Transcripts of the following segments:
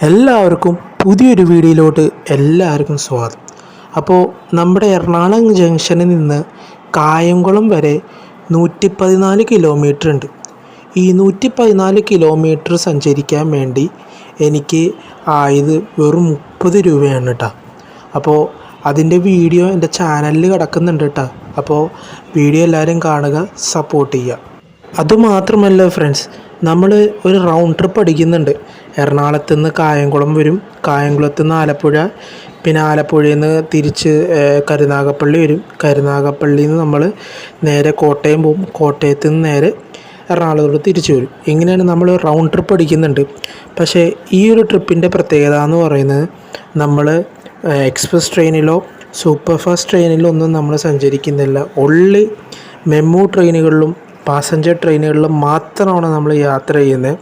എല്ലാവർക്കും പുതിയൊരു വീഡിയോയിലോട്ട് എല്ലാവർക്കും സ്വാഗതം. അപ്പോൾ നമ്മുടെ എറണാകുളം ജംഗ്ഷനിൽ നിന്ന് കായംകുളം വരെ 114 കിലോമീറ്റർ ഉണ്ട്. ഈ 114 കിലോമീറ്റർ സഞ്ചരിക്കാൻ വേണ്ടി എനിക്ക് ആയത് വെറും 30 രൂപയാണ് കേട്ടോ. അപ്പോൾ അതിൻ്റെ വീഡിയോ എൻ്റെ ചാനലിൽ കിടക്കുന്നുണ്ട് കേട്ടോ. അപ്പോൾ വീഡിയോ എല്ലാവരും കാണുക, സപ്പോർട്ട് ചെയ്യുക. അതുമാത്രമല്ല ഫ്രണ്ട്സ്, നമ്മൾ ഒരു റൗണ്ട് ട്രിപ്പ് അടിക്കുന്നുണ്ട്. എറണാകുളത്ത് നിന്ന് കായംകുളം വരും, കായംകുളത്ത് നിന്ന് ആലപ്പുഴ, പിന്നെ ആലപ്പുഴയിൽ നിന്ന് തിരിച്ച് കരുനാഗപ്പള്ളി വരും. കരുനാഗപ്പള്ളിയിൽ നിന്ന് നമ്മൾ നേരെ കോട്ടയം പോകും, കോട്ടയത്ത് നിന്ന് നേരെ എറണാകുളത്തോട്ട് തിരിച്ചു വരും. ഇങ്ങനെയാണ് നമ്മൾ റൗണ്ട് ട്രിപ്പ് അടിക്കുന്നുണ്ട്. പക്ഷേ ഈ ഒരു ട്രിപ്പിൻ്റെ പ്രത്യേകത എന്ന് പറയുന്നത്, നമ്മൾ എക്സ്പ്രസ് ട്രെയിനിലോ സൂപ്പർ ഫാസ്റ്റ് ട്രെയിനിലോ ഒന്നും നമ്മൾ സഞ്ചരിക്കുന്നില്ല. ഓൺലി മെമു ട്രെയിനുകളിലും പാസഞ്ചർ ട്രെയിനുകളിലും മാത്രമാണ് നമ്മൾ യാത്ര ചെയ്യുന്നത്.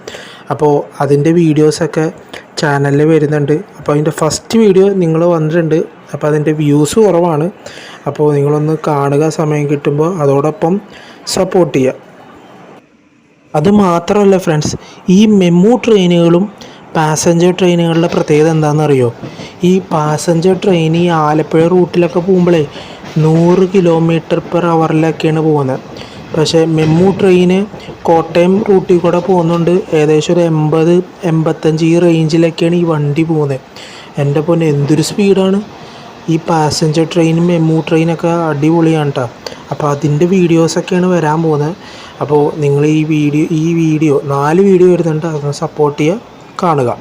അപ്പോൾ അതിൻ്റെ വീഡിയോസൊക്കെ ചാനലിൽ വരുന്നുണ്ട്. അപ്പോൾ അതിൻ്റെ ഫസ്റ്റ് വീഡിയോ നിങ്ങൾ വന്നിട്ടുണ്ട്. അപ്പോൾ അതിൻ്റെ വ്യൂസ് കുറവാണ്. അപ്പോൾ നിങ്ങളൊന്ന് കാണുക സമയം കിട്ടുമ്പോൾ, അതോടൊപ്പം സപ്പോർട്ട് ചെയ്യുക. അതുമാത്രമല്ല ഫ്രണ്ട്സ്, ഈ മെമു ട്രെയിനുകളും പാസഞ്ചർ ട്രെയിനുകളുടെ പ്രത്യേകത എന്താണെന്നറിയോ? ഈ പാസഞ്ചർ ട്രെയിൻ ഈ ആലപ്പുഴ റൂട്ടിലൊക്കെ പോകുമ്പോഴേ 100 km/h പോകുന്നത്. പക്ഷേ മെമു ട്രെയിന് കോട്ടയം റൂട്ടിൽ കൂടെ പോകുന്നുണ്ട്, ഏകദേശം ഒരു 80-85 ഈ റേഞ്ചിലൊക്കെയാണ് ഈ വണ്ടി പോകുന്നത്. എൻ്റെ പൊന്നെ, എന്തൊരു സ്പീഡാണ്! ഈ പാസഞ്ചർ ട്രെയിനും മെമു ട്രെയിനൊക്കെ അടിപൊളിയാണ് കേട്ടോ. അപ്പോൾ അതിൻ്റെ വീഡിയോസൊക്കെയാണ് വരാൻ പോകുന്നത്. അപ്പോൾ നിങ്ങൾ ഈ വീഡിയോ 4 വീഡിയോ വരുന്നുണ്ട്, അതൊന്ന് സപ്പോർട്ട് ചെയ്യുക, കാണുക.